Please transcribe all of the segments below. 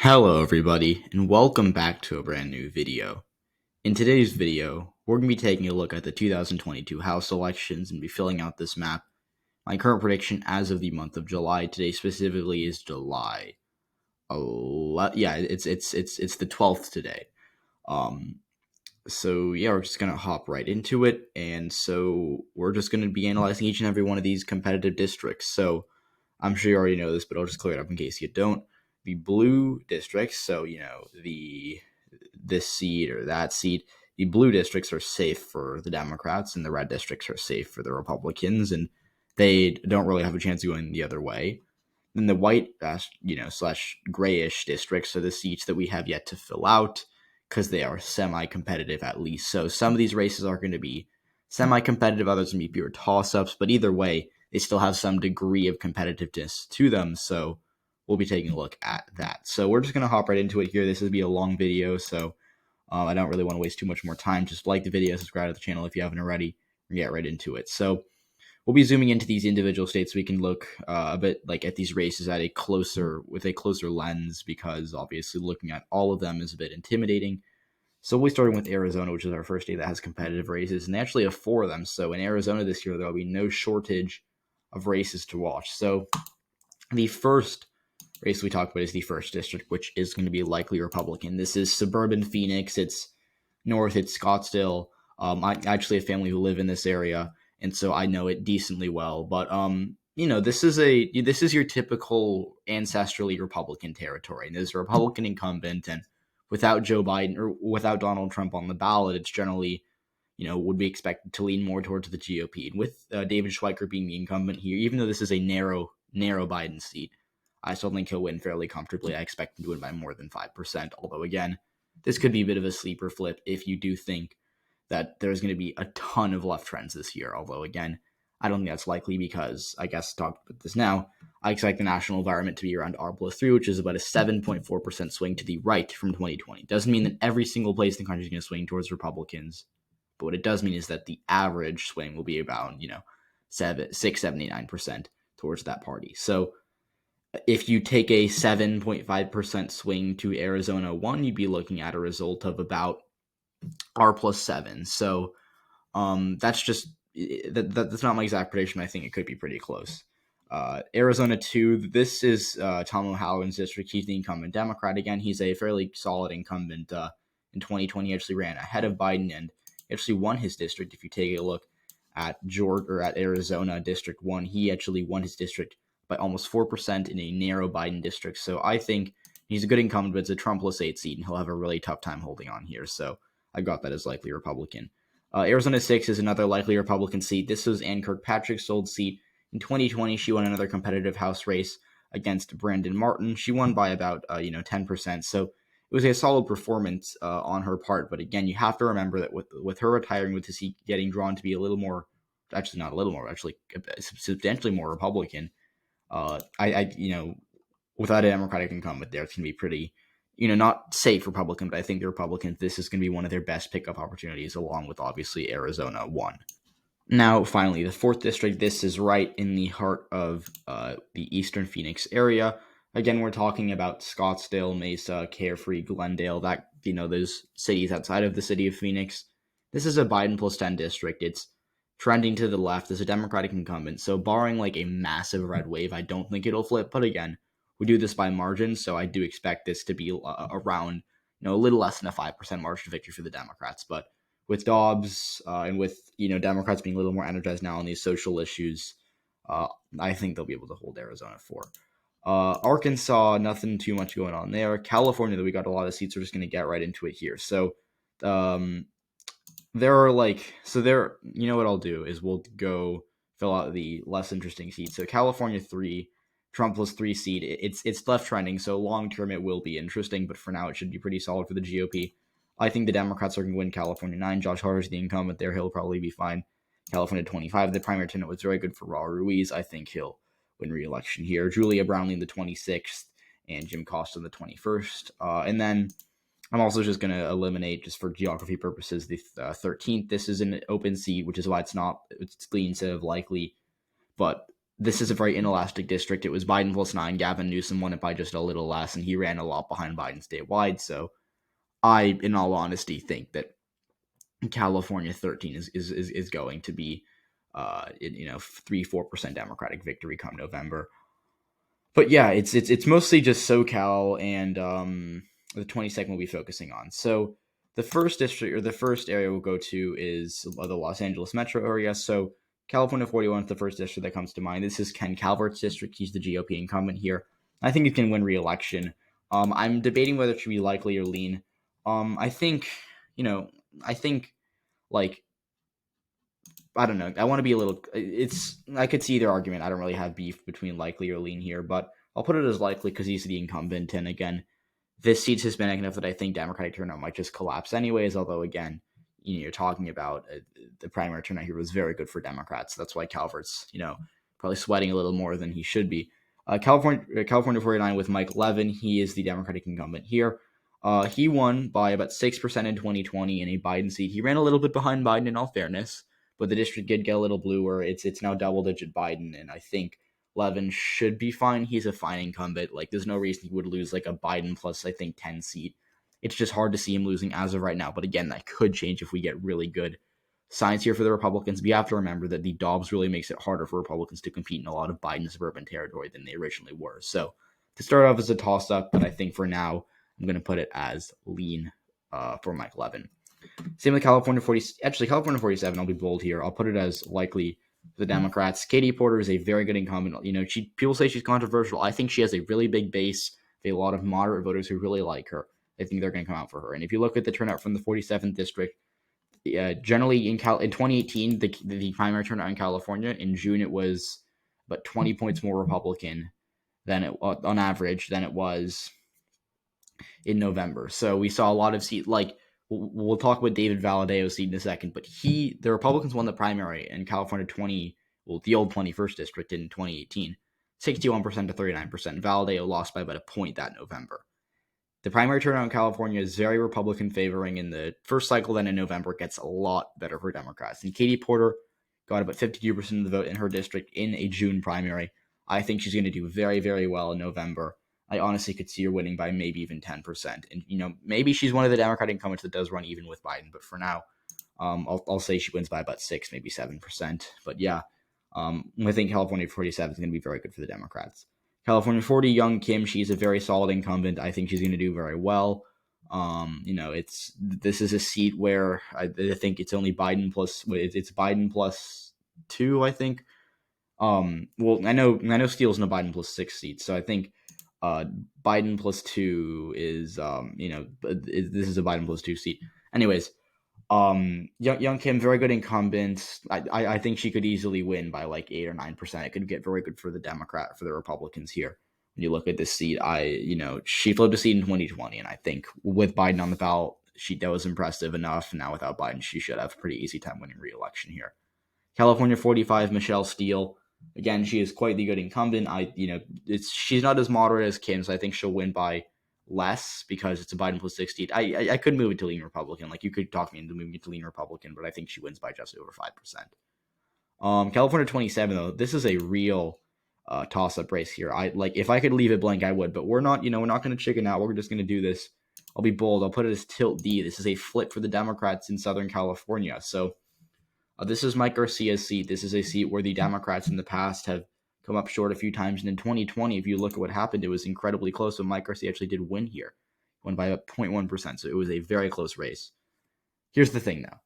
Hello everybody, and welcome back to a brand new video. In today's video, we're going to be taking a look at the 2022 House elections and be filling out this map. My current prediction as of the month of July today specifically is July. It's the 12th today. We're just going to hop right into it, and so we're just going to be analyzing each and every one of these competitive districts. So I'm sure you already know this, but I'll just clear it up in case you don't. The blue districts, so this seat or that seat, the blue districts are safe for the Democrats, and the red districts are safe for the Republicans, and they don't really have a chance of going the other way. Then the white, slash grayish districts are the seats that we have yet to fill out because they are semi-competitive at least. So some of these races are going to be semi-competitive, others going to be pure toss-ups, but either way, they still have some degree of competitiveness to them. So we'll be taking a look at that. So we're just going to hop right into it here. This will be a long video, so I don't really want to waste too much more time. Just like the video, subscribe to the channel if you haven't already, and get right into it. So we'll be zooming into these individual states so we can look a bit like at these races with a closer lens, because obviously looking at all of them is a bit intimidating. So we'll be starting with Arizona, which is our first state that has competitive races, and they actually have 4 of them. So in Arizona this year, there will be no shortage of races to watch. So the first race we talk about is the first district, which is going to be likely Republican. This is suburban Phoenix. It's north. It's Scottsdale. I actually have family who live in this area, and so I know it decently well. But this is your typical ancestrally Republican territory. And there's a Republican incumbent, and without Joe Biden or without Donald Trump on the ballot, it's generally would be expected to lean more towards the GOP. And with David Schweiker being the incumbent here, even though this is a narrow Biden seat, I still think he'll win fairly comfortably. I expect him to win by more than 5%. Although, again, this could be a bit of a sleeper flip if you do think that there's going to be a ton of left trends this year. Although, again, I don't think that's likely because, I guess, talk about this now, I expect the national environment to be around R+3, which is about a 7.4% swing to the right from 2020. Doesn't mean that every single place in the country is going to swing towards Republicans. But what it does mean is that the average swing will be about, 6, 7, 8, 9% towards that party. So if you take a 7.5% swing to Arizona 1, you'd be looking at a result of about R+7. So that's just that's not my exact prediction. I think it could be pretty close. Arizona 2, this is Tom O'Halloran's district. He's the incumbent Democrat again. He's a fairly solid incumbent. In 2020, he actually ran ahead of Biden and actually won his district. If you take a look at Georgia or at Arizona District 1, he actually won his district by almost 4% in a narrow Biden district. So I think he's a good incumbent, but it's a Trump-less 8 seat, and he'll have a really tough time holding on here. So I got that as likely Republican. Arizona 6 is another likely Republican seat. This was Ann Kirkpatrick's old seat. In 2020, she won another competitive House race against Brandon Martin. She won by about 10%. So it was a solid performance on her part. But again, you have to remember that with her retiring, with the seat getting drawn to be a little more, actually not a little more, actually substantially more Republican, without a Democratic incumbent there, it's going to be pretty, not safe Republican, but I think the Republicans, this is going to be one of their best pickup opportunities, along with obviously Arizona 1. Now, finally, the 4th district, this is right in the heart of the eastern Phoenix area. Again, we're talking about Scottsdale, Mesa, Carefree, Glendale, those cities outside of the city of Phoenix. This is a Biden plus 10 district. It's trending to the left. There's a Democratic incumbent. So barring like a massive red wave, I don't think it'll flip. But again, we do this by margin, so I do expect this to be around, a little less than a 5% margin of victory for the Democrats. But with Dobbs and with, Democrats being a little more energized now on these social issues, I think they'll be able to hold Arizona 4. Arkansas, nothing too much going on there. California, that we got a lot of seats. We're just going to get right into it here. So, what I'll do is we'll go fill out the less interesting seats. So California 3, Trump plus 3 seat. It's left trending, so long term it will be interesting, but for now it should be pretty solid for the GOP. I think the Democrats are going to win California 9. Josh Harder's the incumbent there. He'll probably be fine. California 25. The primary turnout was very good for Raul Ruiz. I think he'll win re-election here. Julia Brownlee in the 26th and Jim Costa in the 21st. And then I'm also just going to eliminate, just for geography purposes, the 13th. This is an open seat, which is why it's lean instead of likely. But this is a very inelastic district. It was Biden plus 9. Gavin Newsom won it by just a little less, and he ran a lot behind Biden statewide. So I, in all honesty, think that California 13 is going to be, 3-4% Democratic victory come November. But yeah, it's mostly just SoCal, and the 22nd we'll be focusing on. So the first district, or the first area we'll go to, is the Los Angeles metro area. So California 41 is the first district that comes to mind. This is Ken Calvert's district. He's the GOP incumbent here. I think he can win re-election. I'm debating whether it should be likely or lean. I think, like, I don't know. I want to be a little. I could see either argument. I don't really have beef between likely or lean here, but I'll put it as likely because he's the incumbent. And again, this seat's Hispanic enough that I think Democratic turnout might just collapse anyways. Although again, you're talking about the primary turnout here was very good for Democrats. That's why Calvert's probably sweating a little more than he should be. California 49 with Mike Levin. He is the Democratic incumbent here. He won by about 6% in 2020 in a Biden seat. He ran a little bit behind Biden, in all fairness, but the district did get a little bluer. It's now double-digit Biden, and I think Levin should be fine. He's a fine incumbent. Like, there's no reason he would lose like a Biden plus, I think, 10 seat. It's just hard to see him losing as of right now. But again, that could change if we get really good signs here for the Republicans. We have to remember that the Dobbs really makes it harder for Republicans to compete in a lot of Biden suburban territory than they originally were. So to start off as a toss-up, but I think for now, I'm going to put it as lean for Mike Levin. Same with California 40. Actually, California 47, I'll be bold here. I'll put it as likely for the Democrats. Katie Porter is a very good incumbent. People say she's controversial. I think she has a really big base, a lot of moderate voters who really like her. I think they're going to come out for her. And if you look at the turnout from the 47th district, generally in 2018, the primary turnout in California, in June it was about 20 points more Republican than it on average than it was in November. So we saw a lot of seats. Like, we'll talk about David Valadeo's seat in a second, but the Republicans won the primary in California the old 21st district in 2018, 61% to 39%. Valadeo lost by about a point that November. The primary turnout in California is very Republican favoring in the first cycle. Then in November, it gets a lot better for Democrats. And Katie Porter got about 52% of the vote in her district in a June primary. I think she's going to do very, very well in November. I honestly could see her winning by maybe even 10%. And, maybe she's one of the Democratic incumbents that does run even with Biden. But for now, I'll say she wins by about 6, maybe 7%. But yeah, I think California 47 is going to be very good for the Democrats. California 40, Young Kim, she's a very solid incumbent. I think she's going to do very well. This is a seat where I think it's only Biden plus. It's Biden plus 2, I think. Well, I know Steele's no Biden plus 6 seats, so I think Biden plus 2 is this is a Biden plus 2 seat. Anyways, Young Kim, very good incumbent. I think she could easily win by like 8 or 9%. It could get very good for the Republicans here. When you look at this seat, she flipped a seat in 2020, and I think with Biden on the ballot, that was impressive enough. Now without Biden, she should have a pretty easy time winning re-election here. California 45, Michelle Steele. Again, she is quite the good incumbent. She's not as moderate as Kim, so I think she'll win by less because it's a Biden plus 60. I could move it to lean Republican. Like, you could talk me into moving it to lean Republican, but I think she wins by just over 5%. California 27, though, this is a real toss-up race here. If I could leave it blank, I would, but we're not going to chicken out. We're just going to do this. I'll be bold. I'll put it as tilt D. This is a flip for the Democrats in Southern California. So this is Mike Garcia's seat. This is a seat where the Democrats in the past have come up short a few times. And in 2020, if you look at what happened, it was incredibly close. But Mike Garcia actually did win here. Won by about 0.1%. So it was a very close race. Here's the thing, though.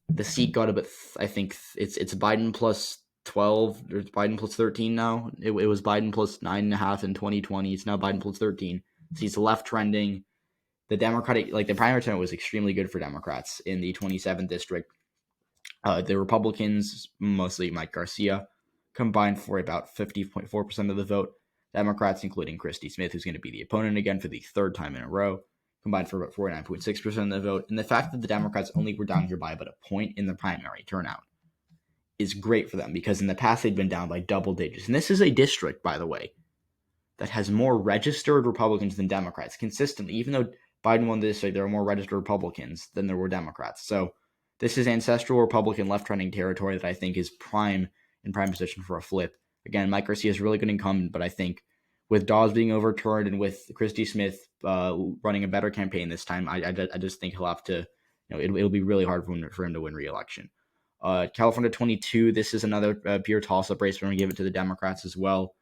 The seat got a bit, I think it's Biden plus 12, or it's Biden plus 13 now. It was Biden plus 9.5 in 2020. It's now Biden plus 13. Seat's left trending. The Democratic, the primary turnout was extremely good for Democrats in the 27th district. The Republicans, mostly Mike Garcia, combined for about 50.4% of the vote. Democrats, including Christy Smith, who's going to be the opponent again for the third time in a row, combined for about 49.6% of the vote. And the fact that the Democrats only were down here by about a point in the primary turnout is great for them, because in the past they'd been down by double digits. And this is a district, by the way, that has more registered Republicans than Democrats consistently. Even though Biden won the district, there are more registered Republicans than there were Democrats. So this is ancestral Republican left-trending territory that I think is in prime position for a flip. Again, Mike Garcia is a really good incumbent, but I think with Dawes being overturned and with Christy Smith running a better campaign this time, I just think he'll have to, it'll be really hard for him to win re-election. California 22, this is another pure toss-up race. We're going to give it to the Democrats as well.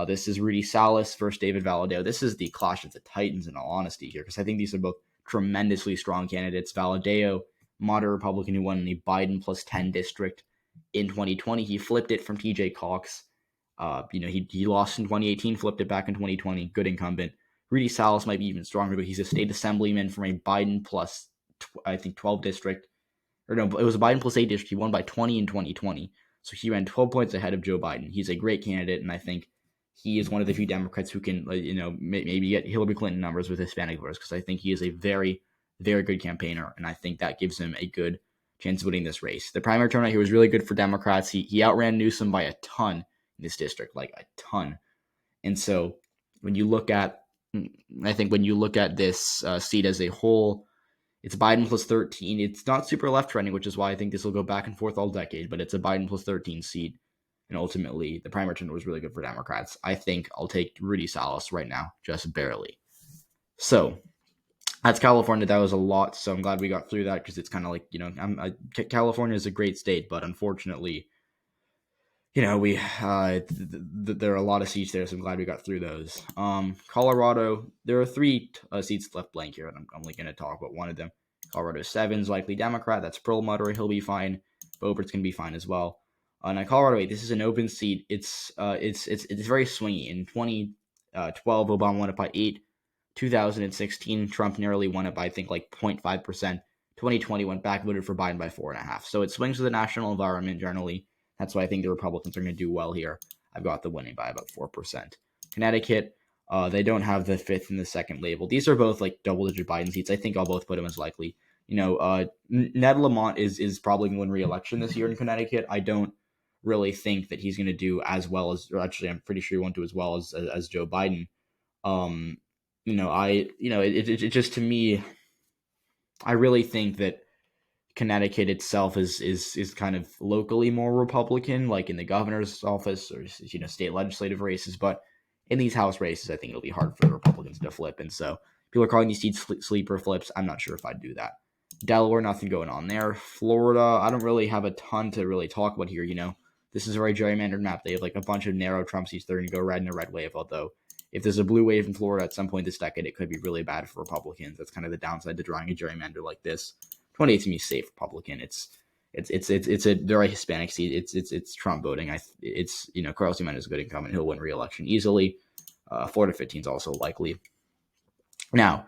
This is Rudy Salas versus David Valadao. This is the clash of the titans, in all honesty, here, because I think these are both tremendously strong candidates. Valadao, moderate Republican who won in the Biden plus 10 district in 2020. He flipped it from TJ Cox. He lost in 2018, flipped it back in 2020. Good incumbent. Rudy Salas might be even stronger, but he's a state assemblyman from a Biden plus, I think, 12 district. Or no, it was a Biden plus 8 district. He won by 20 in 2020. So he ran 12 points ahead of Joe Biden. He's a great candidate, and I think he is one of the few Democrats who can, maybe get Hillary Clinton numbers with Hispanic voters, because I think he is a very, very good campaigner, and I think that gives him a good chance of winning this race. The primary turnout here was really good for Democrats. He outran Newsom by a ton in this district, like a ton. And so when you look at this seat as a whole, it's Biden plus 13. It's not super left trending, which is why I think this will go back and forth all decade, but it's a Biden plus 13 seat. And ultimately, the primary turnout was really good for Democrats. I think I'll take Rudy Salas right now, just barely. So that's California. That was a lot, so I'm glad we got through that, because it's kind of like, California is a great state, but unfortunately, there are a lot of seats there, so I'm glad we got through those. Colorado, there are 3 seats left blank here, and I'm only going to talk about one of them. Colorado 7 is likely Democrat. That's Perlmutter. He'll be fine. Boebert's going to be fine as well. Now Colorado 8, this is an open seat. It's very swingy. In 2012, Obama won it by 8. 2016, Trump narrowly won it by, I think, like 0.5%. 2020 went back, voted for Biden by 4.5%. So it swings with the national environment generally. That's why I think the Republicans are going to do well here. I've got the winning by about 4%. Connecticut, they don't have the 5th and the 2nd label. These are both like double-digit Biden seats. I think I'll both put them as likely. Ned Lamont is probably going to win re-election this year in Connecticut. I don't really think that he's going to do as well as, or actually, I'm pretty sure he won't do as well as Joe Biden. It just, to me, I really think that Connecticut itself is kind of locally more Republican, like in the governor's office or state legislative races. But in these House races, I think it'll be hard for the Republicans to flip. And so people are calling these seats sleeper flips. I'm not sure if I'd do that. Delaware, nothing going on there. Florida, I don't really have a ton to really talk about here. This is a very gerrymandered map. They have like a bunch of narrow Trump seats. They're going to go red in a red wave. Although if there's a blue wave in Florida at some point this decade, it could be really bad for Republicans. That's kind of the downside to drawing a gerrymander like this. 28 to me safe Republican. It's a very Hispanic seat. It's Trump voting. Carlos Jimenez is a good incumbent. He'll win re-election easily. Florida 15 is also likely. Now,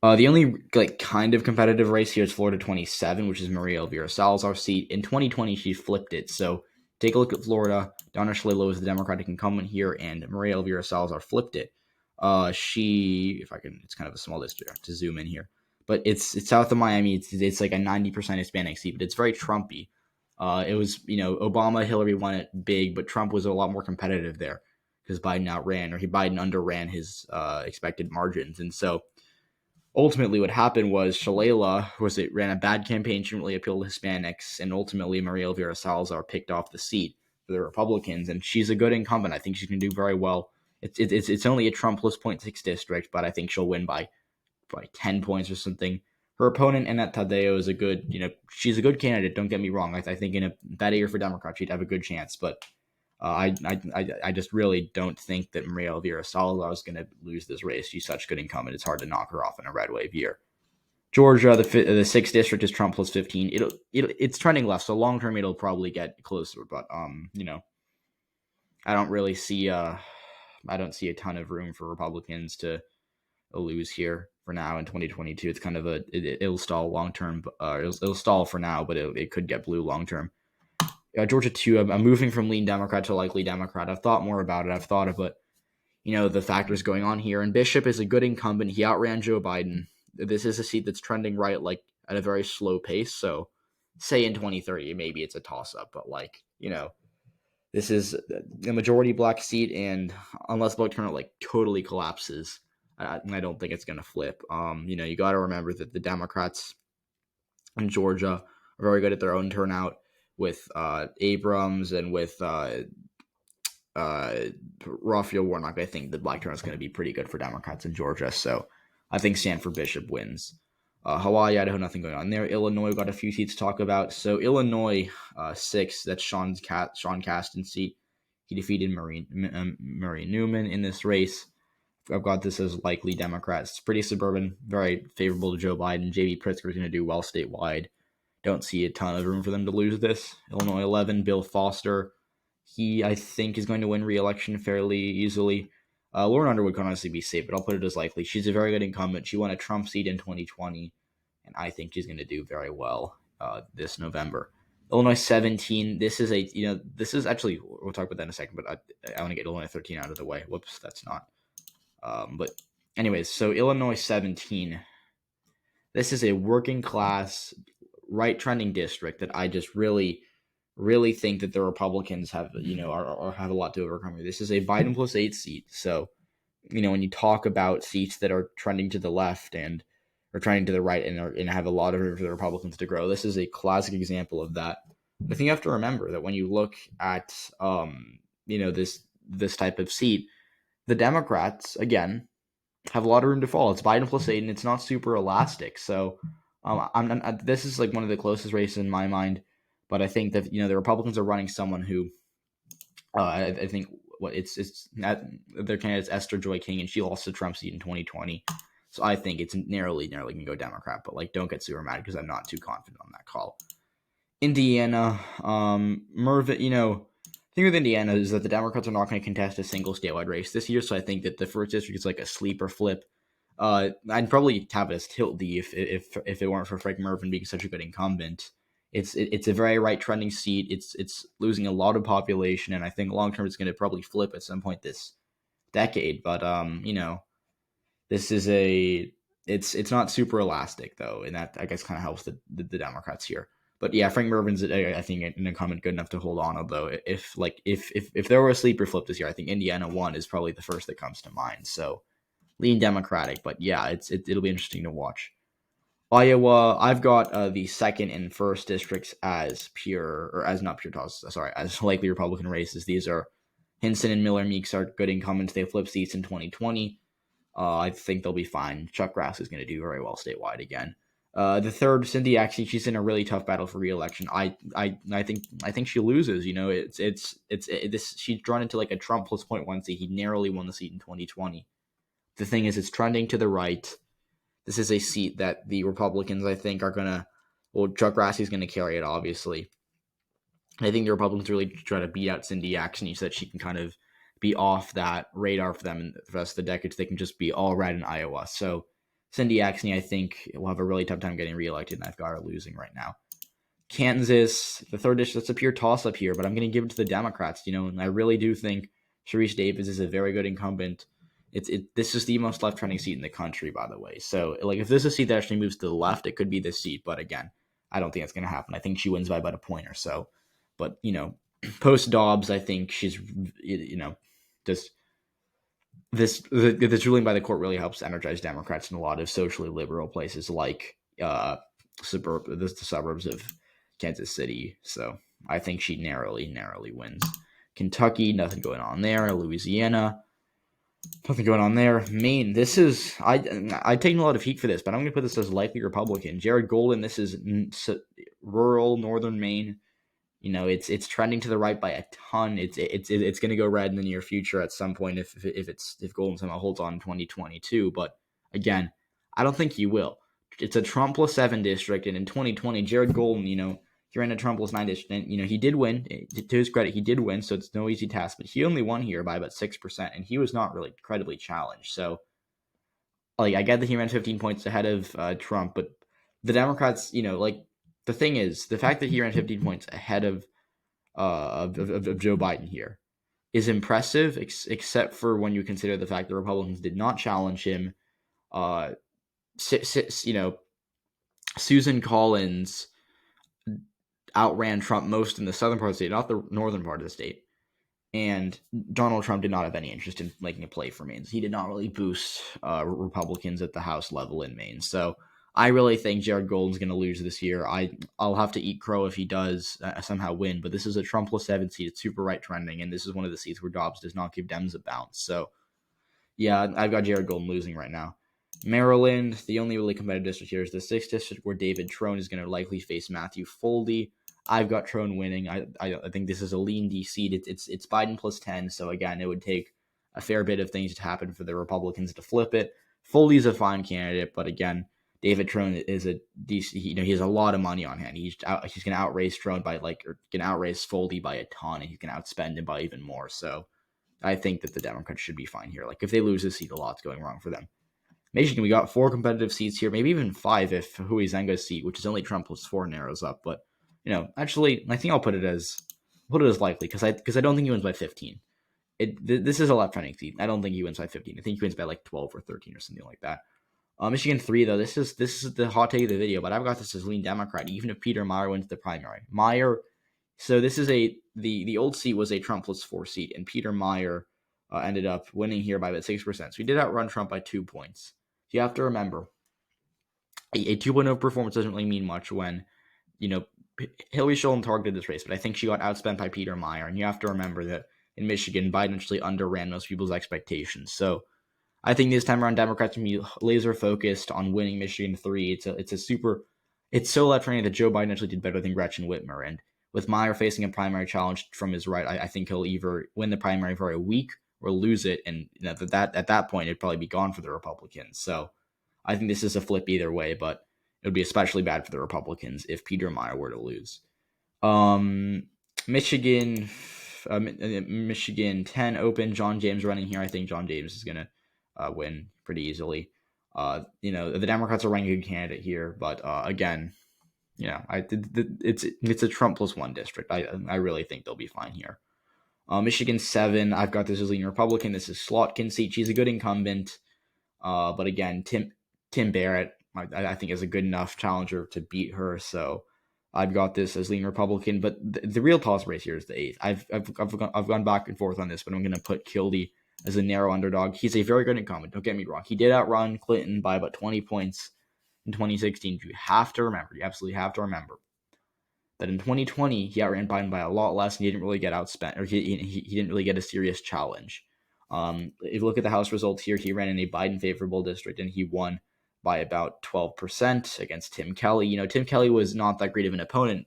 the only kind of competitive race here is Florida 27, which is Maria Elvira Salazar's seat. In 2020, she flipped it. So take a look at Florida. Donna Shalala is the Democratic incumbent here, and Maria Elvira Salazar flipped it. It's kind of a small district to zoom in here. But it's south of Miami. It's like a 90% Hispanic seat, but it's very Trumpy. It was, Obama, Hillary won it big, but Trump was a lot more competitive there because Biden underran his expected margins. And so ultimately what happened was Shalala ran a bad campaign, shouldn't really appeal to Hispanics, and ultimately Maria Elvira Salazar picked off the seat for the Republicans, and she's a good incumbent. I think she's going to do very well. It's only a Trump plus 0.6 district, but I think she'll win by 10 points or something. Her opponent, Annette Tadeo, is she's a good candidate. Don't get me wrong. I think in a bad year for Democrats, she'd have a good chance. But I just really don't think that Maria Elvira Salazar is going to lose this race. She's such a good incumbent. It's hard to knock her off in a red wave year. Georgia, the 6th district is Trump plus 15. It's trending left, so long term it'll probably get closer. But I don't really see I don't see a ton of room for Republicans to lose here for now in 2022. It's kind of it'll stall long term. It'll stall for now, but it could get blue long term. Georgia 2, I'm moving from lean Democrat to likely Democrat. I've thought more about it. I've thought about the factors going on here. And Bishop is a good incumbent. He outran Joe Biden. This is a seat that's trending right, like at a very slow pace. So say in 2030, maybe it's a toss up, but this is a majority black seat, and unless vote turnout totally collapses, I don't think it's going to flip. You got to remember that the Democrats in Georgia are very good at their own turnout with Abrams and with Raphael Warnock, I think the black turnout is going to be pretty good for Democrats in Georgia. So I think Sanford Bishop wins. Hawaii, Idaho, nothing going on there. Illinois, got a few seats to talk about. So Illinois, 6, that's Sean Casten's seat. He defeated Murray Newman in this race. I've got this as likely Democrats. It's pretty suburban, very favorable to Joe Biden. J.B. Pritzker is going to do well statewide. Don't see a ton of room for them to lose this. Illinois 11, Bill Foster. He, I think, is going to win re-election fairly easily. Lauren Underwood can honestly be safe, but I'll put it as likely. She's a very good incumbent. She won a Trump seat in 2020, and I think she's going to do very well this November. Illinois 17. This is actually, we'll talk about that in a second, but I want to get Illinois 13 out of the way. Whoops, that's not. But anyways, so Illinois 17. This is a working class, right trending district that I just really think that the Republicans have, or have a lot to overcome here. This is a Biden plus 8 seat. So, when you talk about seats that are trending to the left or trending to the right and have a lot of room for the Republicans to grow, this is a classic example of that. I think you have to remember that when you look at, this type of seat, the Democrats, again, have a lot of room to fall. It's Biden plus 8, and it's not super elastic. So, this is like one of the closest races in my mind. But I think that the Republicans are running someone who, I think their candidate is Esther Joy King, and she lost the Trump seat in 2020. So I think it's narrowly can go Democrat. But don't get super mad because I'm not too confident on that call. Indiana, Mervyn, the thing with Indiana is that the Democrats are not going to contest a single statewide race this year, so I think that the first district is like a sleeper flip. I'd probably have it as Tilt D if it weren't for Frank Mervyn being such a good incumbent. It's a very right trending seat. It's losing a lot of population, and I think long term it's going to probably flip at some point this decade. But this is it's not super elastic though, and that I guess kind of helps the Democrats here. But yeah, Frank Mervyn's I think an incumbent good enough to hold on. Although if there were a sleeper flip this year, I think Indiana 1 is probably the first that comes to mind. So lean Democratic, but yeah, it'll be interesting to watch. Iowa, I've got the second and first districts as as likely Republican races. These are Hinson and Miller Meeks are good incumbents. They flipped seats in 2020. I think they'll be fine. Chuck Grass is going to do very well statewide again. The third, Cindy Axie, she's in a really tough battle for re-election. I think she loses. She's drawn into like a Trump plus 0.1 seat. He narrowly won the seat in 2020. The thing is, it's trending to the right. This is a seat that the Republicans, I think, are going to... Well, Chuck Grassley's going to carry it, obviously. I think the Republicans really try to beat out Cindy Axne so that she can kind of be off that radar for them in the rest of the decade. So they can just be all red in Iowa. So Cindy Axne, I think, will have a really tough time getting reelected, and I've got her losing right now. Kansas, the third district, that's a pure toss-up here, but I'm going to give it to the Democrats, and I really do think Sharice Davids is a very good incumbent. This is the most left-trending seat in the country, by the way. So, if this is a seat that actually moves to the left, it could be this seat. But again, I don't think it's going to happen. I think she wins by about a point or so. But, post Dobbs, I think she's, just this ruling by the court really helps energize Democrats in a lot of socially liberal places like the suburbs of Kansas City. So I think she narrowly wins. Kentucky, nothing going on there. Louisiana, nothing going on there. Maine, this is... I've taken a lot of heat for this, but I'm going to put this as likely Republican. Jared Golden, this is rural northern Maine. It's trending to the right by a ton. It's going to go red in the near future at some point if Golden somehow holds on in 2022. But again, I don't think he will. It's a Trump plus 7 district, and in 2020, Jared Golden, he ran a Trump plus 9 district, and he did win. To his credit, he did win, so it's no easy task. But he only won here by about 6%, and he was not really incredibly challenged. So, I get that he ran 15 points ahead of Trump, but the Democrats, the thing is, the fact that he ran 15 points ahead of Joe Biden here is impressive, except for when you consider the fact that Republicans did not challenge him. Susan Collins outran Trump most in the southern part of the state, not the northern part of the state. And Donald Trump did not have any interest in making a play for Maine. He did not really boost Republicans at the House level in Maine. So I really think Jared Golden's going to lose this year. I'll have to eat crow if he does somehow win, but this is a Trumpless 7 seat. It's super right trending, and this is one of the seats where Dobbs does not give Dems a bounce. So, yeah, I've got Jared Golden losing right now. Maryland, the only really competitive district here is the 6th district, where David Trone is going to likely face Matthew Foldy. I've got Trone winning. I think this is a lean D seat. It's Biden plus 10, so again, it would take a fair bit of things to happen for the Republicans to flip it. Foldy's a fine candidate, but again, David Trone is a decent. He has a lot of money on hand. He's going to outrace Trone by going to outrace Foldy by a ton, and he's going to outspend him by even more. So I think that the Democrats should be fine here. Like if they lose this seat, a lot's going wrong for them. Michigan, we got 4 competitive seats here, maybe even 5 if Huizenga's seat, which is only Trump plus 4, narrows up. But actually, I think I'll put it as likely because I don't think he wins by 15. This is a left-trending seat. I don't think he wins by 15. I think he wins by like 12 or 13 or something like that. Michigan 3, though, this is the hot take of the video, but I've got this as lean Democrat, even if Peter Meijer wins the primary. So this is the old seat was a Trump plus 4 seat, and Peter Meijer ended up winning here by about 6%. So he did outrun Trump by 2 points. You have to remember, a 2.0 performance doesn't really mean much when, Hillary Scholten targeted this race, but I think she got outspent by Peter Meijer. And you have to remember that in Michigan, Biden actually underran most people's expectations. So I think this time around, Democrats will be laser focused on winning Michigan 3. It's so left-leaning that Joe Biden actually did better than Gretchen Whitmer. And with Meijer facing a primary challenge from his right, I think he'll either win the primary for a week or lose it, and that at that point it'd probably be gone for the Republicans. So I think this is a flip either way, but it would be especially bad for the Republicans if Peter Meijer were to lose. Michigan 10 open. John James running here. I think John James is gonna win pretty easily. The Democrats are running a good candidate here, but again, it's a Trump plus 1 district. I really think they'll be fine here. Michigan 7, I've got this as lean Republican. This is Slotkin's seat. She's a good incumbent. But again, Tim Barrett, I think, is a good enough challenger to beat her. So I've got this as lean Republican. But the real toss race here is the 8th. I've gone back and forth on this, but I'm going to put Kildee as a narrow underdog. He's a very good incumbent. Don't get me wrong. He did outrun Clinton by about 20 points in 2016. You absolutely have to remember that in 2020, he outran Biden by a lot less, and he didn't really get outspent, or he didn't really get a serious challenge. If you look at the House results here, he ran in a Biden favorable district, and he won by about 12% against Tim Kelly. Tim Kelly was not that great of an opponent,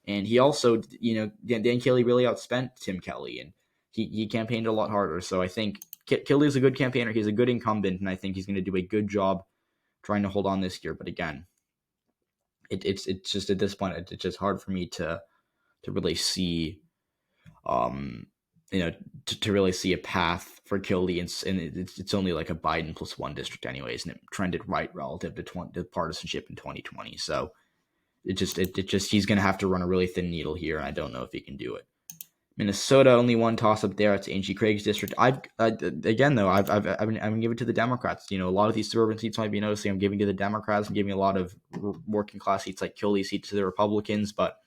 and he also, Dan Kelly really outspent Tim Kelly, and he campaigned a lot harder. So I think Kelly is a good campaigner. He's a good incumbent, and I think he's going to do a good job trying to hold on this year. But again, it's just at this point, it's just hard for me to really see, to really see a path for Kildee, and it's only like a Biden plus 1 district anyways, and it trended right relative to partisanship in 2020. So it just he's going to have to run a really thin needle here, and I don't know if he can do it. Minnesota, only 1 toss up there. It's Angie Craig's district. I'm giving it to the Democrats. A lot of these suburban seats might be noticing I'm giving to the Democrats. I'm giving a lot of working class seats like Kildee seats to the Republicans, but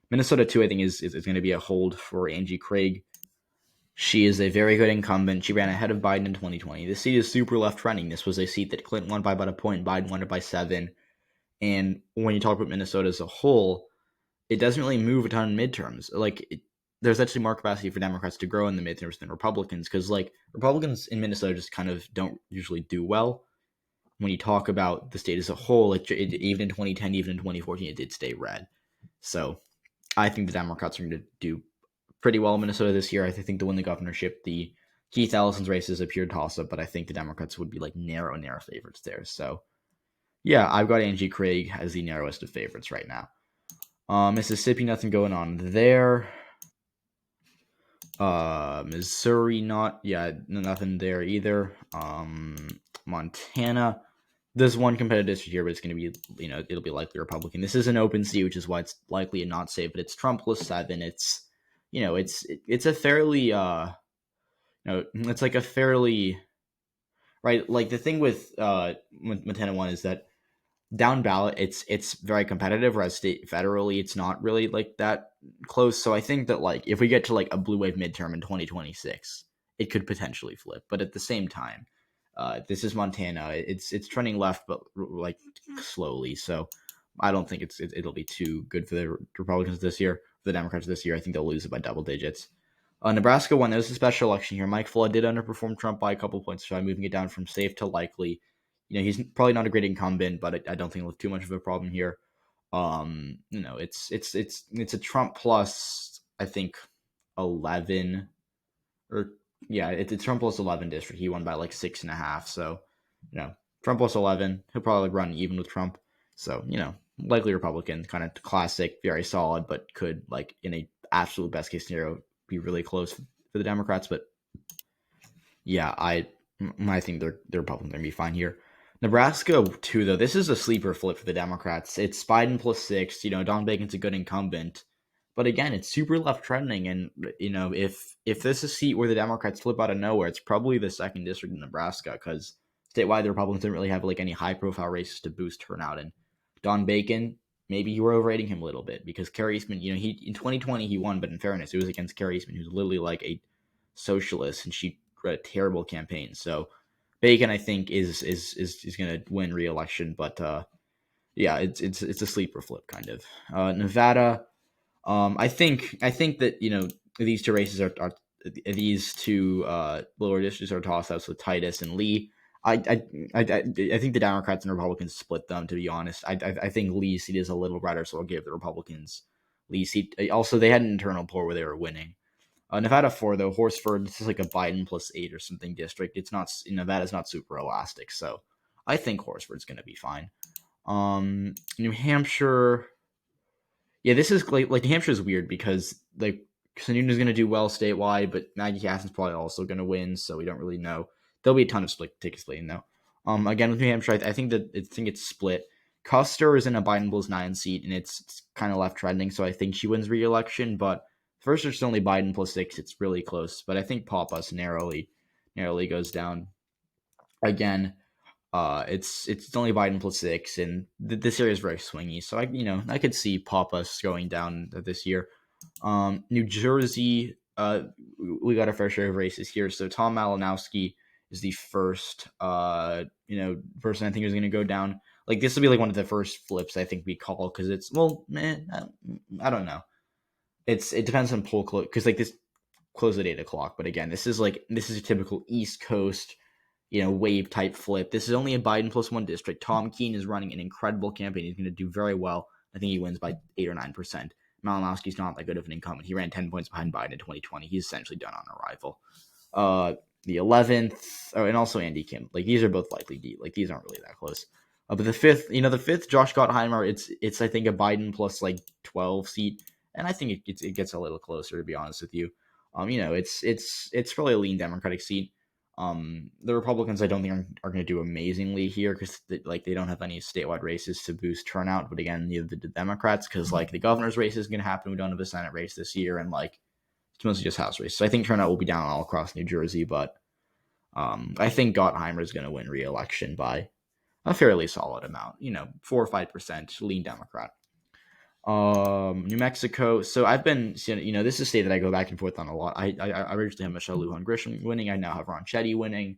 Minnesota 2, I think, is going to be a hold for Angie Craig. She is a very good incumbent. She ran ahead of Biden in 2020. This seat is super left trending. This was a seat that Clinton won by about a point. Biden won it by 7. And when you talk about Minnesota as a whole, it doesn't really move a ton in midterms. There's actually more capacity for Democrats to grow in the midterms than Republicans, because Republicans in Minnesota just kind of don't usually do well. When you talk about the state as a whole, even in 2010, even in 2014, it did stay red. So I think the Democrats are going to do pretty well in Minnesota this year. I think to win the governorship, the Keith Ellison's races appear toss-up, but I think the Democrats would be narrow favorites there. So yeah, I've got Angie Craig as the narrowest of favorites right now. Mississippi, nothing going on there. Missouri, nothing there either. Montana, there's 1 competitive district here, but it's going to be, it'll be likely Republican. This is an open seat, which is why it's likely a not safe, but it's Trump plus 7. It's a fairly, it's like a fairly, right? Like the thing with Montana 1 is that down ballot, it's very competitive, whereas federally, it's not really that close. So I think that if we get to a blue wave midterm in 2026, it could potentially flip. But at the same time, This is Montana. It's trending left, but like slowly. So I don't think it'll be too good for the Republicans this year. For the Democrats this year, I think they'll lose it by double digits. Nebraska won. There was a special election here. Mike Flood did underperform Trump by a couple points, so I'm moving it down from safe to likely. He's probably not a great incumbent, but I don't think it'll have too much of a problem here. It's a Trump plus, I think, 11 or yeah, it's Trump plus 11 district. He won by like 6.5. So, Trump plus 11. He'll probably run even with Trump. So, likely Republican, kind of classic, very solid, but could like in a absolute best case scenario be really close for the Democrats. But yeah, I think the Republicans are gonna be fine here. Nebraska too, though. This is a sleeper flip for the Democrats. It's Biden plus 6. Don Bacon's a good incumbent, but again, it's super left trending. And if this is a seat where the Democrats flip out of nowhere, it's probably the second district in Nebraska because statewide the Republicans didn't really have like any high profile races to boost turnout. And Don Bacon, maybe you were overrating him a little bit because Carrie Eastman, he in 2020 he won, but in fairness, it was against Carrie Eastman, who's literally like a socialist, and she a terrible campaign. So Bacon, I think, is going to win re-election, but yeah, it's a sleeper flip kind of. Nevada, I think that these two races are these two lower districts are tossed out. So Titus and Lee. I think the Democrats and Republicans split them. To be honest, I think Lee's seat is a little brighter, so I'll give the Republicans Lee's seat. Also, they had an internal poll where they were winning. Nevada 4, though, Horsford, this is like a Biden plus 8 or something district. It's not, Nevada's not super elastic, so I think Horsford's going to be fine. New Hampshire, yeah, this is like New Hampshire is weird because like Sununu's going to do well statewide, but Maggie Hassan's probably also going to win, so we don't really know. There'll be a ton of ticket splitting though. Again with New Hampshire, I think it's split. Custer is in a Biden plus 9 seat, and it's kind of left trending, so I think she wins re-election, but first, it's only Biden plus 6. It's really close, but I think Pappas narrowly goes down. Again, it's only Biden plus 6, and this area is very swingy. So I could see Pappas going down this year. New Jersey, we got a fair share of races here. So Tom Malinowski is the first person I think is going to go down. Like this will be like one of the first flips I think we call because it's I don't know. It depends on poll close because like this close at 8 o'clock. But again, this is a typical East Coast, wave type flip. This is only a Biden plus 1 district. Tom Keene is running an incredible campaign. He's going to do very well. I think he wins by 8 or 9%. Malinowski's not that good of an incumbent. He ran 10 points behind Biden in 2020. He's essentially done on arrival. The 11th, and also Andy Kim. Like these are both likely D. Like these aren't really that close. But the fifth, Josh Gottheimer. It's I think a Biden plus like 12 seat. And I think it gets a little closer, to be honest with you. It's probably a lean Democratic seat. The Republicans I don't think are going to do amazingly here because they don't have any statewide races to boost turnout. But again, neither the Democrats because like the governor's race is going to happen. We don't have a Senate race this year, and like it's mostly just House race. So I think turnout will be down all across New Jersey. But I think Gottheimer is going to win re-election by a fairly solid amount. 4 or 5% lean Democrat. New Mexico. So I've been, this is a state that I go back and forth on a lot. I originally had Michelle Lujan Grisham winning. I now have Ron Chetty winning.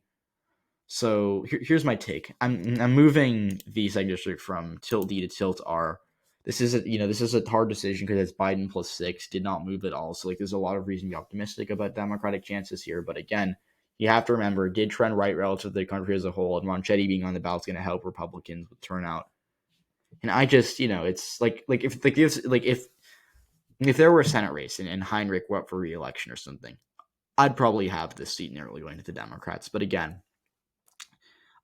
So here's my take. I'm moving the second district from Tilt D to Tilt R. This is a hard decision because it's Biden plus 6. Did not move at all. So like there's a lot of reason to be optimistic about Democratic chances here. But again, you have to remember, it did trend right relative to the country as a whole, and Ron Chetty being on the ballot is going to help Republicans with turnout. And I just, it's if there were a Senate race and Heinrich were up for re-election or something, I'd probably have this seat narrowly going to the Democrats. But again,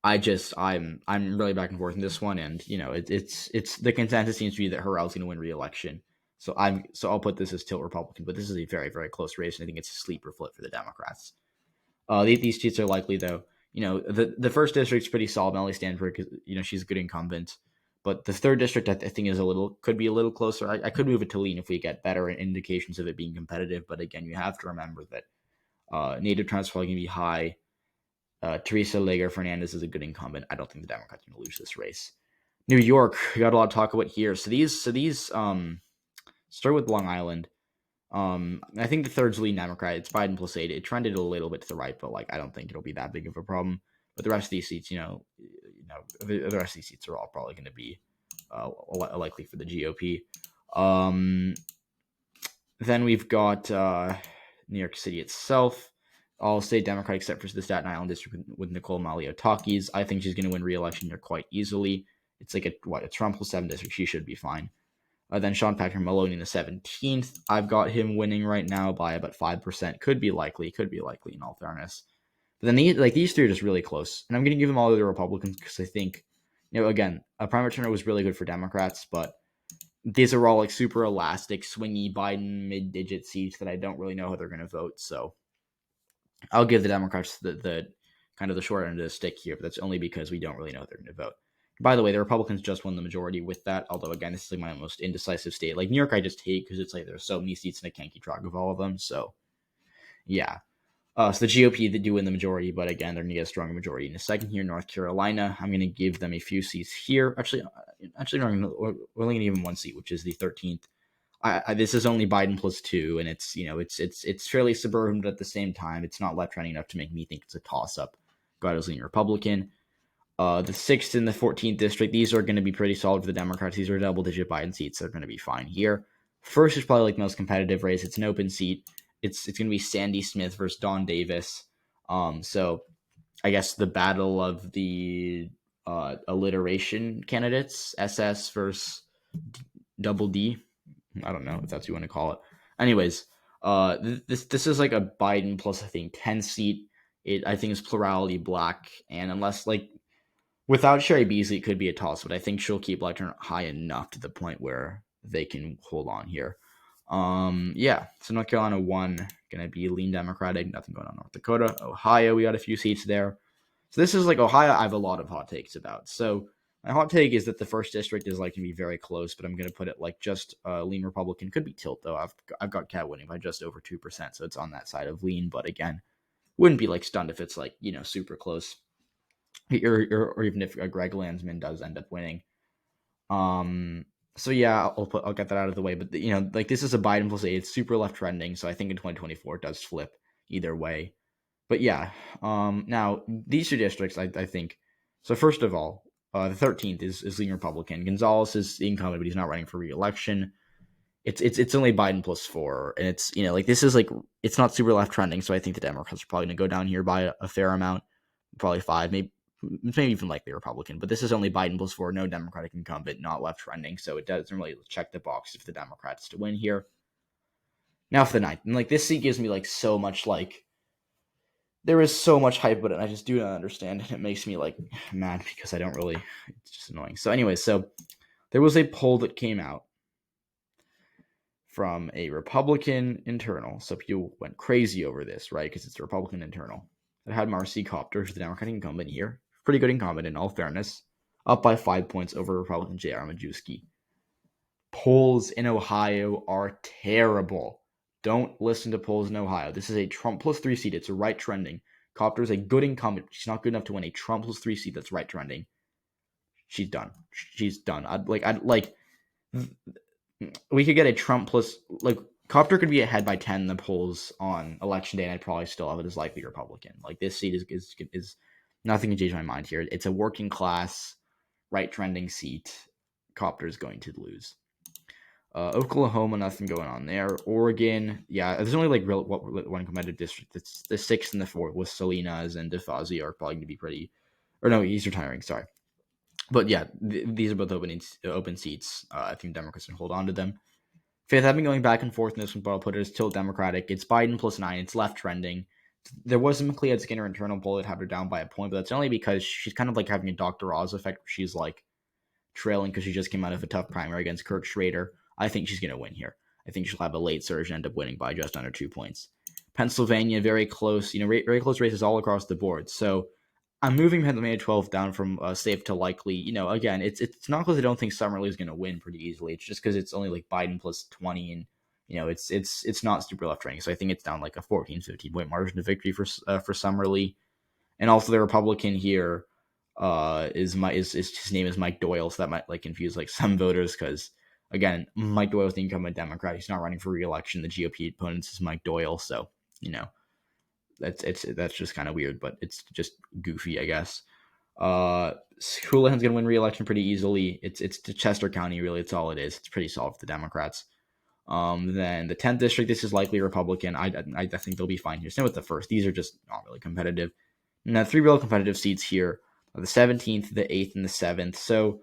I'm really back and forth in this one, and it's the consensus seems to be that Harrell's going to win re-election. So I'll put this as tilt Republican, but this is a very, very close race, and I think it's a sleeper flip for the Democrats. These seats are likely though. The first district's pretty solid. Melanie Stanford, because she's a good incumbent. But the third district, I think, could be a little closer. I could move it to lean if we get better indications of it being competitive. But again, you have to remember that native turnout's probably going to be high. Teresa Leger Fernandez is a good incumbent. I don't think the Democrats are going to lose this race. New York, we got a lot to talk about here. So these start with Long Island. I think the third's lean Democrat. It's Biden plus 8. It trended a little bit to the right, but I don't think it'll be that big of a problem. But the rest of these seats, the rest of these seats are all probably going to be likely for the GOP. Then we've got New York City itself. I'll say Democrat except for the Staten Island district with Nicole Maliotakis. I think she's going to win re-election here quite easily. It's like a Trump plus 7 district. She should be fine. Then Sean Patrick Maloney in the 17th. I've got him winning right now by about 5%. Could be likely in all fairness. But then these three are just really close. And I'm going to give them all to the Republicans because I think, again, a primary turnout was really good for Democrats, but these are all like super elastic, swingy Biden mid-digit seats that I don't really know how they're going to vote. So I'll give the Democrats the kind of the short end of the stick here, but that's only because we don't really know how they're going to vote. By the way, the Republicans just won the majority with that, although, again, this is like my most indecisive state. Like, New York, I just hate because it's like there's so many seats and I can't keep track of all of them. So, yeah. So the GOP, they do win the majority, but, again, they're going to get a stronger majority in a second here. North Carolina, I'm going to give them a few seats here. Actually, we're only going to give them one seat, which is the 13th. This is only Biden plus 2, and it's fairly suburban, but at the same time, it's not left-trending enough to make me think it's a toss-up. God, I was leaning Republican. The 6th and the 14th district, these are going to be pretty solid for the Democrats. These are double-digit Biden seats. They're going to be fine here. First is probably like the most competitive race. It's an open seat. It's going to be Sandy Smith versus Dawn Davis. So I guess the battle of the alliteration candidates, SS versus double D. I don't know if that's what you want to call it. Anyways, this is like a Biden plus, I think, 10 seat. I think it's plurality black, and unless without Sherry Beasley, it could be a toss, but I think she'll keep black turnout high enough to the point where they can hold on here. So North Carolina 1, going to be lean Democratic, nothing going on North Dakota. Ohio, we got a few seats there. So this is like Ohio, I have a lot of hot takes about. So my hot take is that the first district is like going to be very close, but I'm going to put it like just lean Republican. Could be tilt, though. I've got Cat winning by just over 2%, so it's on that side of lean, but again, wouldn't be like stunned if it's like, super close. Or even if Greg Landsman does end up winning. So yeah, I'll get that out of the way. But this is a Biden plus 8. It's super left trending, so I think in 2024 it does flip either way. But yeah, now these two districts, I think. So first of all, the 13th is lean Republican. Gonzalez is the incumbent, but he's not running for re-election. It's only Biden plus 4, and it's this is it's not super left trending, so I think the Democrats are probably gonna go down here by a fair amount, probably 5, maybe even likely Republican. But this is only Biden plus 4, no Democratic incumbent, not left trending, so it doesn't really check the box if the Democrats to win here. Now for the 9th, and this seat gives me so much there is so much hype about it, and I just do not understand, and it makes me mad because I don't really. It's just annoying. So anyway, there was a poll that came out from a Republican internal. So people went crazy over this, right? Because it's a Republican internal. It had Marcy Copter, who's the Democratic incumbent here. Pretty good incumbent in all fairness. Up by 5 points over Republican J.R. Majewski. Polls in Ohio are terrible. Don't listen to polls in Ohio. This is a Trump plus 3 seat. It's a right trending. Copter is a good incumbent. She's not good enough to win a Trump plus 3 seat that's right trending. She's done. We could get a Trump plus Copter could be ahead by 10 in the polls on election day, and I'd probably still have it as likely Republican. This seat is nothing can change my mind here. It's a working class, right trending seat. Copter is going to lose. Oklahoma, nothing going on there. Oregon, yeah, there's only one competitive district. It's the 6th and the 4th with Salinas and DeFazio are probably going to be pretty. Or no, he's retiring. Sorry. But yeah, these are both open seats. I think Democrats can hold on to them. 5th, I've been going back and forth in this one, but I'll put it as tilt Democratic. It's Biden plus 9. It's left trending. There was a McLeod Skinner internal poll that had her down by a point, but that's only because she's kind of having a Dr. Oz effect where she's trailing because she just came out of a tough primary against Kurt Schrader. I think she's going to win here. I think she'll have a late surge and end up winning by just under 2 points. Pennsylvania, very close. Very close races all across the board. So I'm moving Pennsylvania 12 down from safe to likely. Again, it's not because I don't think Summerlee is going to win pretty easily. It's just because it's only Biden plus 20, and it's not super left trending. So I think it's down a 14, 15 point margin of victory for Summerlee. And also the Republican here his name is Mike Doyle, so that might confuse some voters because again, Mike Doyle is the incumbent Democrat. He's not running for re-election. The GOP opponent is Mike Doyle, so that's just kind of weird, but it's just goofy, I guess. Uh, Houlihan's gonna win re-election pretty easily. It's to Chester County, really. It's all it is. It's pretty solid for the Democrats. Then the 10th district, this is likely Republican. I think they'll be fine here. Same with the first. These are just not really competitive. Now, three real competitive seats here: the 17th, the 8th, and the 7th. So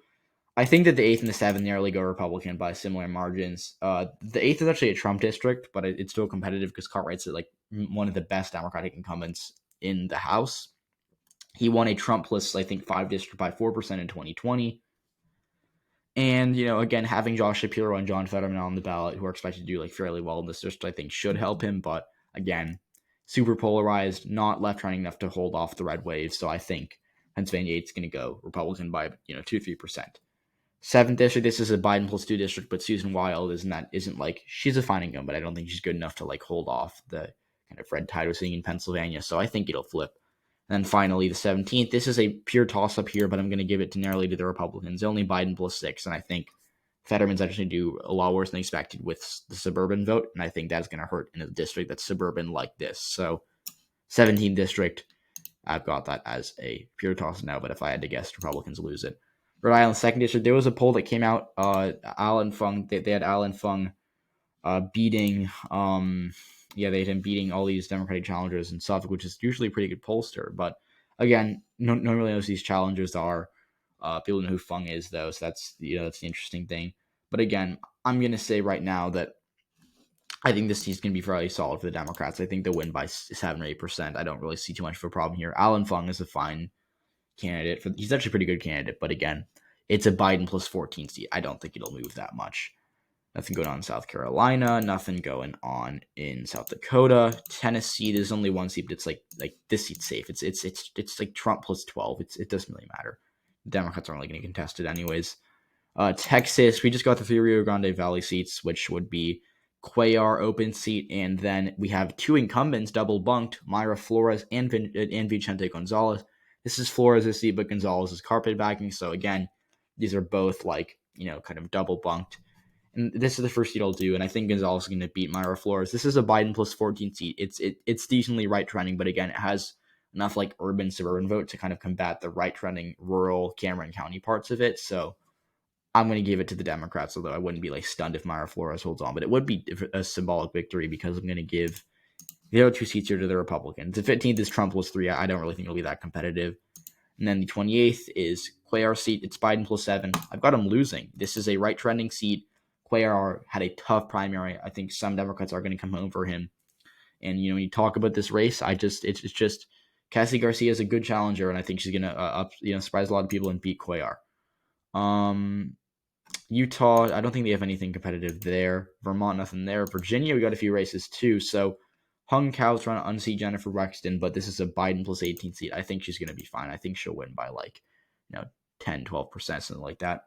I think that the 8th and the 7th narrowly go Republican by similar margins. The 8th is actually a Trump district, but it's still competitive because Cartwright's like one of the best Democratic incumbents in the House. He won a Trump plus, I think, 5 district by 4% in 2020. And, again, having Josh Shapiro and John Fetterman on the ballot, who are expected to do like fairly well in this district, I think should help him. But again, super polarized, not left-running enough to hold off the red wave. So I think Pennsylvania 8 is going to go Republican by 2-3%. 7th district, this is a Biden plus 2 district, but Susan Wild isn't like, she's a fine income, but I don't think she's good enough to like hold off the kind of red tide we're seeing in Pennsylvania. So I think it'll flip. And then finally, the 17th, this is a pure toss-up here, but I'm going to give it narrowly to the Republicans. Only Biden plus 6, and I think Fetterman's actually do a lot worse than expected with the suburban vote, and I think that's going to hurt in a district that's suburban like this. So 17th district, I've got that as a pure toss now, but if I had to guess, Republicans lose it. Rhode Island 2nd district, there was a poll that came out, Alan Fung, they had Alan Fung beating they had him beating all these Democratic challengers in Suffolk, which is usually a pretty good pollster. But again, no one really knows who these challengers are. People know who Fung is, though, so that's that's the interesting thing. But again, I'm gonna say right now that I think this seat's gonna be fairly solid for the Democrats. I think they'll win by 7 or 8%. I don't really see too much of a problem here. Alan Fung is a fine candidate. He's actually a pretty good candidate, but again, it's a Biden plus 14 seat. I don't think it'll move that much. Nothing going on in South Carolina. Nothing going on in South Dakota. Tennessee, there's only one seat, but it's like this seat's safe. It's like Trump plus 12. It doesn't really matter. The Democrats aren't really going to contest it anyways. Texas, we just got the 3 Rio Grande Valley seats, which would be Cuellar open seat, and then we have 2 incumbents double bunked: Mayra Flores and Vicente Gonzalez. This is Flores' seat, but Gonzalez is carpet backing. So again, these are both like kind of double bunked. And this is the first seat I'll do, and I think Gonzalez is going to beat Mayra Flores. This is a Biden plus 14 seat. It's decently right trending, but again, it has enough like urban suburban vote to kind of combat the right trending rural Cameron County parts of it. So I'm going to give it to the Democrats, although I wouldn't be like stunned if Mayra Flores holds on. But it would be a symbolic victory because I'm going to give the other 2 seats here to the Republicans. The 15th is Trump plus 3. I don't really think it'll be that competitive. And then the 28th is Cuellar's seat. It's Biden plus 7. I've got him losing. This is a right trending seat. Cuellar had a tough primary. I think some Democrats are going to come over him. And, when you talk about this race, it's just Cassie Garcia is a good challenger, and I think she's going to surprise a lot of people and beat Cuellar. Utah, I don't think they have anything competitive there. Vermont, nothing there. Virginia, we got a few races too. So Hung Cao's trying to unseat Jennifer Wexton, but this is a Biden plus 18 seat. I think she's going to be fine. I think she'll win by 10, 12%, something like that.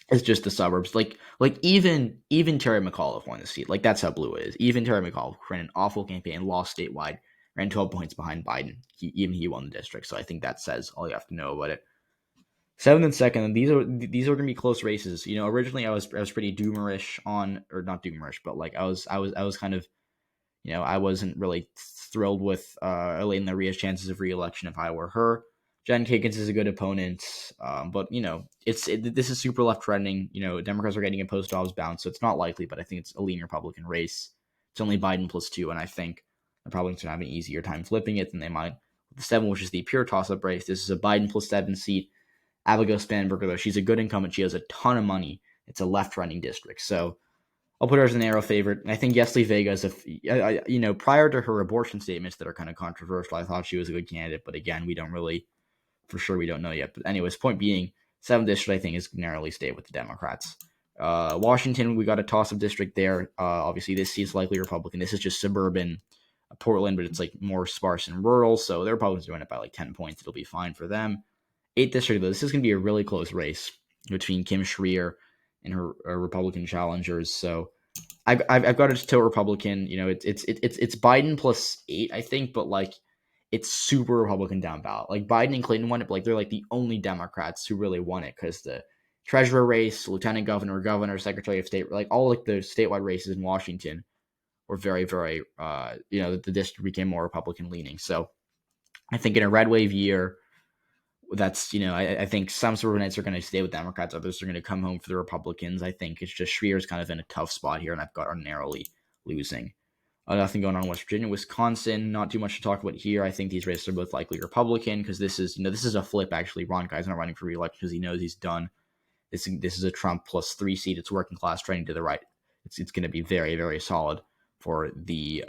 It's just the suburbs. Like even Terry McAuliffe won the seat. Like that's how blue it is. Even Terry McAuliffe ran an awful campaign, lost statewide, ran 12 points behind Biden. He won the district. So I think that says all you have to know about it. 7th and 2nd, and these are going to be close races. Originally I was pretty doomerish on, or not doomerish, but like I was kind of, I wasn't really thrilled with Elaine Laria's chances of re-election if I were her. Jen Kickens is a good opponent, but this is super left trending. Democrats are getting a post-Dobbs bounce, so it's not likely, but I think it's a lean Republican race. It's only Biden plus 2, and I think the Republicans are going to have an easier time flipping it than they might with the 7, which is the pure toss-up race. This is a Biden plus 7 seat. Abigail Spanberger, though, she's a good incumbent. She has a ton of money. It's a left-trending district, so I'll put her as an arrow favorite. And I think Yesli Vega is prior to her abortion statements that are kind of controversial, I thought she was a good candidate, but again, we don't know yet. But anyways, point being, 7th district, I think, is narrowly stayed with the Democrats. Washington, we got a toss-up district there. Obviously, this seat's likely Republican. This is just suburban Portland, but it's like more sparse and rural, so the Republicans are doing it by like 10 points. It'll be fine for them. 8th district, though, this is going to be a really close race between Kim Schreier and her Republican challengers. So I've got it to Republican. It's Biden plus 8, I think, but like it's super Republican down ballot. Like Biden and Clinton won it, but like they're like the only Democrats who really won it because the treasurer race, lieutenant governor, secretary of state, like all like the statewide races in Washington were very, very, the district became more Republican leaning. So I think in a red wave year, that's, I think some suburbanites are going to stay with Democrats, others are going to come home for the Republicans. I think it's just Schreer's kind of in a tough spot here, and I've got her narrowly losing. Nothing going on in West Virginia. Wisconsin, not too much to talk about here. I think these races are both likely Republican because this is a flip, actually. Ron Guy's not running for re-election because he knows he's done. This is a Trump plus 3 seat. It's working class trending to the right. It's going to be very, very solid for the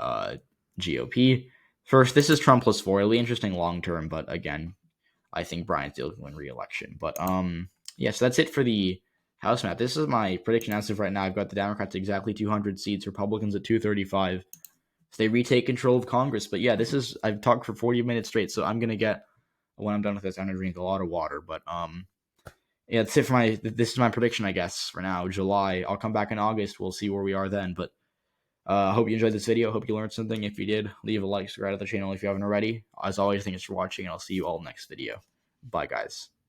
GOP. First, this is Trump plus 4. It'll be interesting long term, but again, I think Brian Steele can win re-election. But yeah, so that's it for the House map. This is my prediction as of right now. I've got the Democrats exactly 200 seats, Republicans at 235. If they retake control of Congress. But yeah, I've talked for 40 minutes straight, so I'm gonna get, when I'm done with this, I'm gonna drink a lot of water. But yeah, that's it for this is my prediction, I guess, for now. July. I'll come back in August. We'll see where we are then. But I hope you enjoyed this video. Hope you learned something. If you did, leave a like, subscribe to the channel if you haven't already. As always, thanks for watching, and I'll see you all next video. Bye, guys.